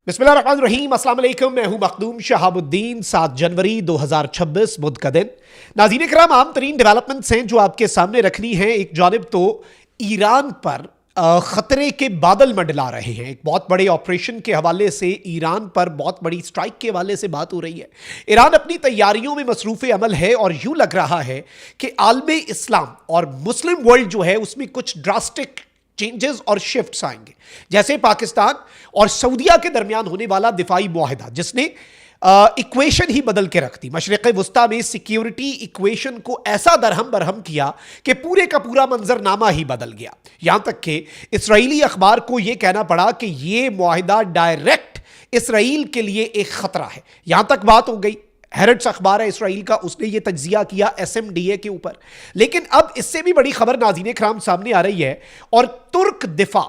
बिस्मिल्लाहिर्रहमानिर्रहीम, अस्सलाम वालेकुम। मैं हूं मखदूम शहाबुद्दीन। 7 जनवरी 2026 बुध का दिन। नाज़रीन इकराम, आम तरीन डेवलपमेंट्स हैं जो आपके सामने रखनी है। एक जानिब तो ईरान पर खतरे के बादल मंडला रहे हैं। एक बहुत बड़े ऑपरेशन के हवाले से, ईरान पर बहुत बड़ी स्ट्राइक के हवाले से बात हो रही है। ईरान अपनी तैयारियों में मसरूफ़ अमल है और यूं लग रहा है कि आलमे इस्लाम और मुस्लिम वर्ल्ड जो है उसमें कुछ ड्रास्टिक चेंजेस और शिफ्ट्स आएंगे। जैसे पाकिस्तान और सऊदीया के दरमियान होने वाला दिफाई मुआहिदा, जिसने इक्वेशन ही बदल के रख दी। मशरिक़ वुस्ता में सिक्योरिटी इक्वेशन को ऐसा दरहम बरहम किया कि पूरे का पूरा मंजरनामा ही बदल गया। यहां तक कि इसराइली अखबार को यह कहना पड़ा कि यह मुआहिदा डायरेक्ट इसराइल के लिए एक खतरा है। यहां तक बात हो गई। हेरट्स अखबार है इसराइल का, उसने ये तज्जिया किया SMDA के ऊपर। लेकिन अब इससे भी बड़ी खबर नाज़रीन इकराम सामने आ रही है, और तुर्क दिफा,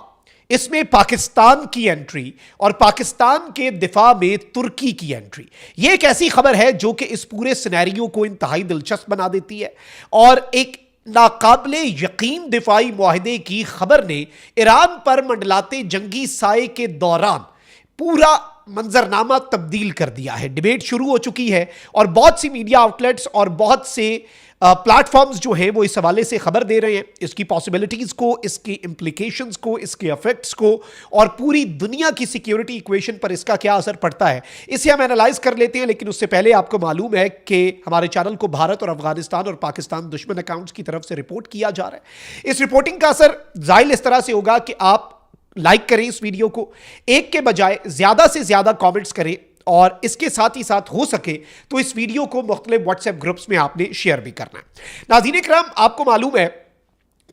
इसमें पाकिस्तान की एंट्री और पाकिस्तान के दिफा में तुर्की की एंट्री। ये एक ऐसी खबर है जो कि इस पूरे सिनेरियो को इंतहाई दिलचस्प बना देती है। और एक नाकाबिले यकीन दिफाई मुआहिदे की खबर ने ईरान पर मंडलाते जंगी साए के दौरान पूरा मंजरनामा तब्दील कर दिया है। डिबेट शुरू हो चुकी है और बहुत सी मीडिया आउटलेट्स और बहुत से प्लेटफॉर्म्स जो हैं वो इस हवाले से खबर दे रहे हैं, इसकी पॉसिबिलिटीज़ को, इसके इम्प्लीकेशंस को, इसके इफेक्ट्स को, और पूरी दुनिया की सिक्योरिटी इक्वेशन पर इसका क्या असर पड़ता है, इसे हम एनालाइज कर लेते हैं। लेकिन उससे पहले आपको मालूम है कि हमारे चैनल को भारत और अफगानिस्तान और पाकिस्तान दुश्मन अकाउंट्स की तरफ से रिपोर्ट किया जा रहा है। इस रिपोर्टिंग का असर ज़ाहिर इस तरह से होगा कि आप लाइक करें इस वीडियो को, एक के बजाय ज्यादा से ज्यादा कमेंट्स करें, और इसके साथ ही साथ हो सके तो इस वीडियो को मुख्तलिफ व्हाट्सएप ग्रुप्स में आपने शेयर भी करना है। नाज़रीन इकराम, आपको मालूम है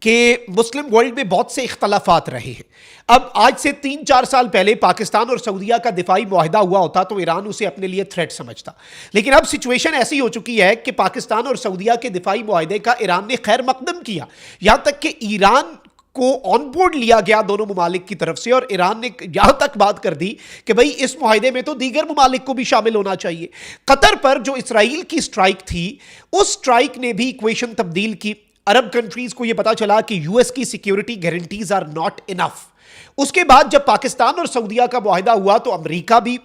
कि मुस्लिम वर्ल्ड में बहुत से इख्तलाफात रहे हैं। अब आज से 3-4 साल पहले पाकिस्तान और सऊदीया का दिफाई मुआहिदा हुआ होता तो ईरान उसे अपने लिए थ्रेट समझता। लेकिन अब सिचुएशन ऐसी हो चुकी है कि पाकिस्तान और सऊदीया के दिफाई मुआहिदे का ईरान ने खैर मकदम किया, यहां तक कि ईरान को ऑन बोर्ड लिया गया दोनों मुमालिक की तरफ से, और ईरान ने यहां तक बात कर दी कि भाई इस मुआहिदे में तो दीगर मुमालिक को भी शामिल होना चाहिए। कतर पर जो इसराइल की स्ट्राइक थी, उस स्ट्राइक ने भी इक्वेशन तब्दील की। अरब कंट्रीज को यह पता चला कि यूएस की security guarantees are not enough. उसके बाद जब पाकिस्तान और सऊदीया का मुआहिदा हुआ तो अमेरिका भी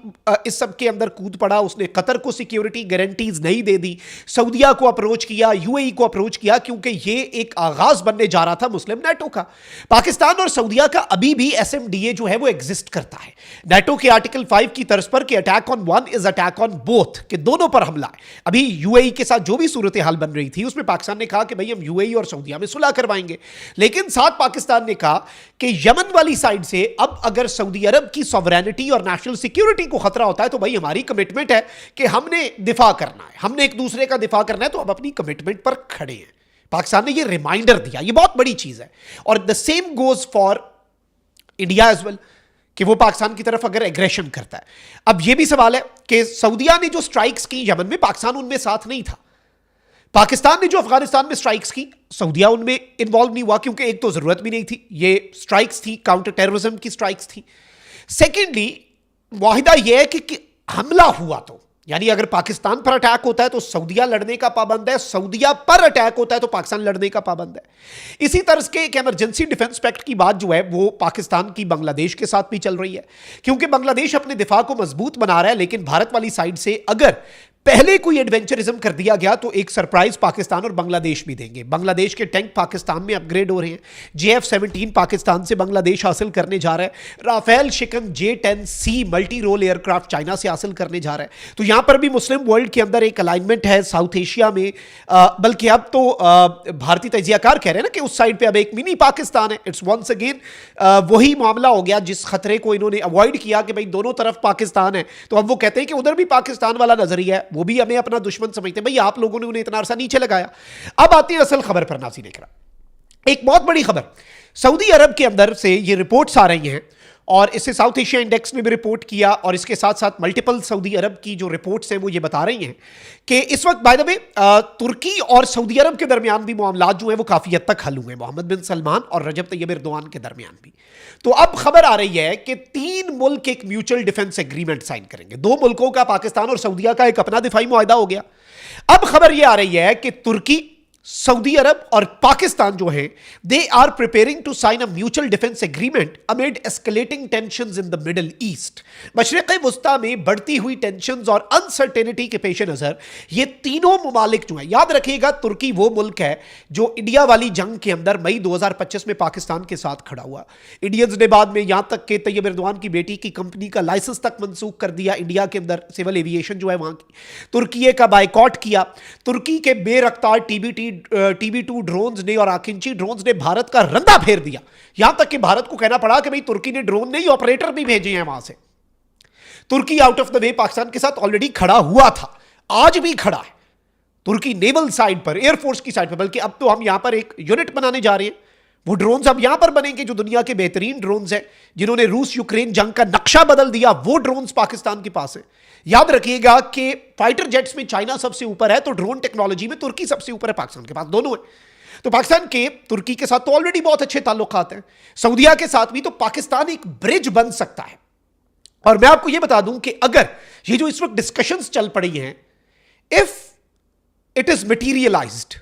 इस सब के अंदर कूद पड़ा। उसने कतर को सिक्योरिटी गारंटीज नहीं दे दी, सऊदीया को अप्रोच किया, यूएई को अप्रोच किया, क्योंकि ये एक आगाज बनने जा रहा था मुस्लिम नेटो का। पाकिस्तान और सऊदीया का अभी भी SMDA जो है वो एग्जिस्ट करता है, नेटो के आर्टिकल 5 की तर्ज पर कि attack on one is attack on both, के दोनों पर हमला है। अभी यूएई के साथ जो भी सूरत हाल बन रही थी उसमें पाकिस्तान ने कहा कि भाई हम यूएई और सऊदीया में सुलह करवाएंगे, लेकिन साथ पाकिस्तान ने कहा कि यमन वाली साइड से अब अगर सऊदी अरब की सॉवरेनिटी और नेशनल सिक्योरिटी को खतरा होता है तो भाई हमारी कमिटमेंट है कि हमने दिफा करना है, हमने एक दूसरे का दिफा करना है, तो अब अपनी कमिटमेंट पर खड़े हैं। पाकिस्तान ने ये रिमाइंडर दिया, ये बहुत बड़ी चीज है। और the same goes for India as well, कि वो पाकिस्तान की तरफ अगर एग्रेशन करता है। अब यह भी सवाल है कि सऊदीया ने जो स्ट्राइक्स की यमन में, पाकिस्तान उनमें साथ नहीं था। पाकिस्तान ने जो अफगानिस्तान में स्ट्राइक्स की, सऊदीया उनमें इन्वॉल्व नहीं हुआ, क्योंकि एक तो जरूरत भी नहीं थी, ये स्ट्राइक्स थी, काउंटर टेररिज्म की स्ट्राइक्स थी। सेकेंडली मुआहिदा यह है कि हमला हुआ तो, यानी अगर पाकिस्तान पर अटैक होता है तो सऊदीया लड़ने का पाबंद है, सऊदीया पर अटैक होता है तो पाकिस्तान लड़ने का पाबंद है। इसी तरह के एक इमरजेंसी डिफेंस पैक्ट की बात जो है वो पाकिस्तान की बांग्लादेश के साथ भी चल रही है, क्योंकि बांग्लादेश अपने दिफा को मजबूत बना रहा है। लेकिन भारत वाली साइड से अगर पहले कोई एडवेंचरिज्म कर दिया गया तो एक सरप्राइज पाकिस्तान और बांग्लादेश भी देंगे। बांग्लादेश के टैंक पाकिस्तान में अपग्रेड हो रहे हैं, JF-17 पाकिस्तान से बांग्लादेश हासिल करने जा रहा है, राफेल शिकन J-10C multi role aircraft China से हासिल करने जा रहा है। तो यहां पर भी मुस्लिम वर्ल्ड के अंदर एक अलाइनमेंट है साउथ एशिया में। बल्कि अब तो भारतीय तजियाकार कह रहे हैं ना कि उस साइड पे अब एक मिनी पाकिस्तान है। इट्स वंस अगेन वही मामला हो गया जिस खतरे को इन्होंने अवॉइड किया कि भाई दोनों तरफ पाकिस्तान है, तो अब वो कहते हैं कि उधर भी पाकिस्तान वाला नजरिया है, वो भी हमें अपना दुश्मन समझते हैं। भाई आप लोगों ने उन्हें इतना अरसा नीचे लगाया। अब आती है असल खबर पर। नाज़रीन इकराम, एक बहुत बड़ी खबर सऊदी अरब के अंदर से ये रिपोर्ट्स आ रही हैं, और इससे साउथ एशिया इंडेक्स ने भी रिपोर्ट किया, और इसके साथ साथ मल्टीपल सऊदी अरब की जो रिपोर्ट्स हैं वो ये बता रही हैं कि इस वक्त बाय द वे तुर्की और सऊदी अरब के दरमियान भी मामलात जो है वो काफी हद तक हल हुए हैं, मोहम्मद बिन सलमान और रजब तैयब एर्दोआन के दरमियान भी। तो अब खबर आ रही है कि 3 मुल्क एक म्यूचुअल डिफेंस एग्रीमेंट साइन करेंगे। 2 मुल्कों का, पाकिस्तान और सऊदीया का, एक अपना दिफाई मुआहिदा हो गया। अब खबर यह आ रही है कि तुर्की सऊदी अरब और पाकिस्तान जो हैं, they are preparing to sign a mutual defence agreement amid escalating tensions in the Middle East. मशरिक़ वुस्ता में बढ़ती हुई टेंशंस और अनसर्टेनिटी के पेश नज़र ये तीनों ममालिक जो हैं, याद रखिएगा तुर्की वो मुल्क है जो इंडिया वाली जंग के अंदर मई 2025 में पाकिस्तान के साथ खड़ा हुआ। इंडियंस ने बाद में यहां तक कि तैयब एर्दोआन की बेटी की कंपनी का लाइसेंस तक मनसूख कर दिया इंडिया के अंदर, सिविल एविएशन जो है वहां की। तुर्की का बायकॉट किया। तुर्की के बेरफ्तार TB2 ड्रोन्स ने और आकिंची ड्रोन्स ने भारत का रंदा फेर दिया, यहां तक कि भारत को कहना पड़ा कि भाई तुर्की ने ड्रोन नहीं ऑपरेटर भी भेजे हैं वहां से। तुर्की out of the way Pakistan के साथ ऑलरेडी खड़ा हुआ था, आज भी खड़ा है तुर्की नेवल साइड पर, एयरफोर्स की साइड पर, बल्कि अब तो हम यहां पर एक यूनिट बनाने जा रहे हैं। वो ड्रोन्स अब यहां पर बनेंगे जो दुनिया के बेहतरीन ड्रोन्स हैं, जिन्होंने रूस यूक्रेन जंग का नक्शा बदल दिया, वो ड्रोन्स पाकिस्तान के पास है। याद रखिएगा कि फाइटर जेट्स में चाइना सबसे ऊपर है, तो ड्रोन टेक्नोलॉजी में तुर्की सबसे ऊपर है, पाकिस्तान के पास दोनों है। तो पाकिस्तान के तुर्की के साथ तो ऑलरेडी बहुत अच्छे ताल्लुकात हैं, सऊदीया के साथ भी, तो पाकिस्तान एक ब्रिज बन सकता है। और मैं आपको यह बता दूं कि अगर ये जो इस वक्त डिस्कशंस चल पड़ी हैं, इफ इट इज मटीरियलाइज्ड,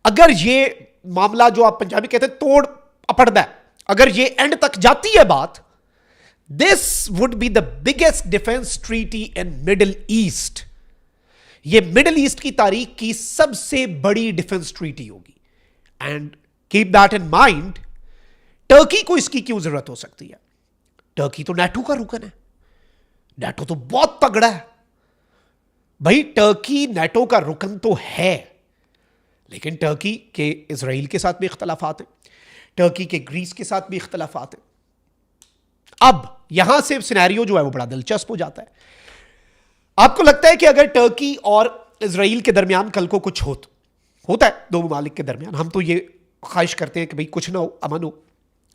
अगर ये मामला जो आप पंजाबी कहते हैं तोड़ अपड़दा है, अगर ये एंड तक जाती है बात, this would be the biggest defence treaty in middle east. ये मिडिल ईस्ट की तारीख की सबसे बड़ी डिफेंस ट्रीटी होगी। And keep that in mind, Turkey को इसकी क्यों जरूरत हो सकती है? टर्की तो नाटो का रुकन है, नाटो तो बहुत तगड़ा है भाई। टर्की नाटो का रुकन तो है, लेकिन टर्की के इजराइल के साथ भी इख्तलाफात हैं, टर्की के ग्रीस के साथ भी इख्तलाफात हैं। अब यहां से सिनेरियो जो है वो बड़ा दिलचस्प हो जाता है। आपको लगता है कि अगर टर्की और इजराइल के दरमियान कल को कुछ होता है, दो ममालिक के दरमियान, हम तो ये ख्वाहिश करते हैं कि भाई कुछ ना हो, अमन हो,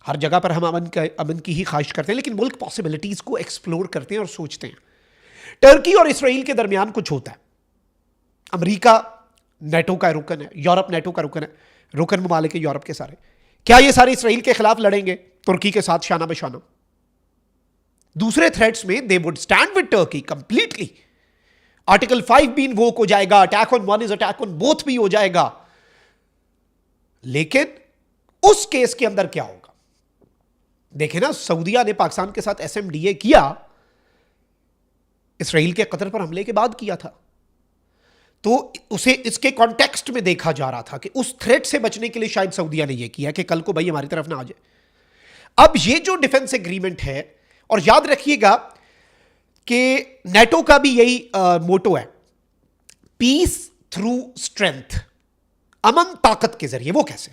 हर जगह पर हम अमन की ही ख्वाहिश करते हैं, लेकिन मुल्क पॉसिबिलिटीज को एक्सप्लोर करते हैं और सोचते हैं। टर्की और इसराइल के दरमियान कुछ होता है, अमेरिका नेटो का रुकन है, यूरोप नेटो का रुकन है, रुकन ममालिक है यूरोप के सारे, क्या ये सारे इसराइल के खिलाफ लड़ेंगे तुर्की के साथ शाना बशाना? दूसरे थ्रेट्स में they would stand with Turkey completely. Article 5 भी इन्वोक हो जाएगा, attack on one is attack on both भी हो जाएगा। लेकिन उस केस के अंदर क्या होगा? देखे ना, सऊदीया ने पाकिस्तान के साथ SMDA किया, इसराइल के कतर पर हमले के बाद किया था, तो उसे इसके कॉन्टेक्स्ट में देखा जा रहा था कि उस थ्रेट से बचने के लिए शायद सऊदीया ने यह किया कि कल को भाई हमारी तरफ ना आ जाए। अब ये जो डिफेंस एग्रीमेंट है, और याद रखिएगा कि नेटो का भी यही मोटो है, पीस थ्रू स्ट्रेंथ, अमन ताकत के जरिए। वो कैसे?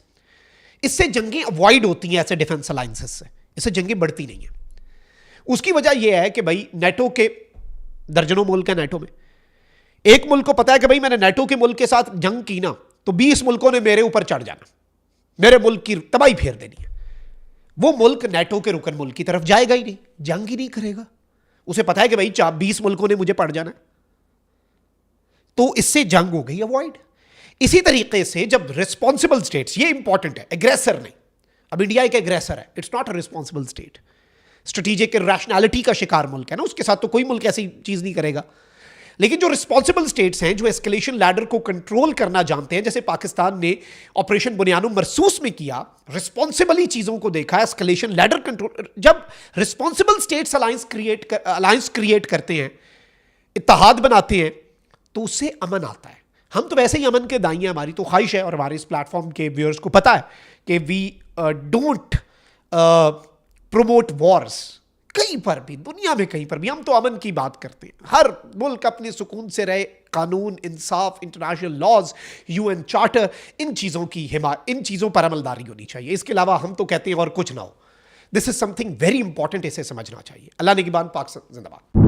इससे जंगें अवॉइड होती हैं, ऐसे डिफेंस अलायंसेस से, इससे जंगें बढ़ती नहीं हैं। उसकी वजह यह है कि भाई नेटो के दर्जनों मुल्क है, नेटो में एक मुल्क को पता है कि भाई मैंने नेटो के मुल्क के साथ जंग की ना, तो 20 मुल्कों ने मेरे ऊपर चढ़ जाना, मेरे मुल्क की तबाही फेर देनी है। वो मुल्क नेटो के रुकन मुल्क की तरफ जाएगा ही नहीं, जंग ही नहीं करेगा। उसे पता है कि भाई 20 मुल्कों ने मुझे पड़ जाना, तो इससे जंग हो गई अवॉइड। इसी तरीके से जब रिस्पॉन्सिबल स्टेट्स, ये इंपॉर्टेंट है, एग्रेसर नहीं, अब इंडिया एक एग्रेसर है, it's not a responsible state, strategic rationality का शिकार मुल्क है ना, उसके साथ तो कोई मुल्क ऐसी चीज नहीं करेगा। लेकिन जो रिस्पॉन्सिबल स्टेट्स हैं, जो एस्केलेशन लैडर को कंट्रोल करना जानते हैं, जैसे पाकिस्तान ने ऑपरेशन बुनियानुम मरसूस में किया, रिस्पॉन्सिबली चीजों को देखा, एस्केलेशन लैडर कंट्रोल। जब रिस्पॉन्सिबल स्टेट्स अलायंस क्रिएट करते हैं, इत्तेहाद बनाते हैं, तो उससे अमन आता है। हम तो वैसे ही अमन के दाई हैं, हमारी तो ख्वाहिश है, और हमारे इस प्लेटफॉर्म के व्यूअर्स को पता है कि वी डोंट प्रोमोट वॉर्स, कहीं पर भी दुनिया में, कहीं पर भी हम तो अमन की बात करते हैं। हर मुल्क अपने सुकून से रहे, कानून, इंसाफ, इंटरनेशनल लॉज, UN चार्टर, इन चीज़ों पर अमलदारी होनी चाहिए। इसके अलावा हम तो कहते हैं और कुछ ना हो। This is something very important, इसे समझना चाहिए। अल्लाह निगहबान, पाक जिंदाबाद।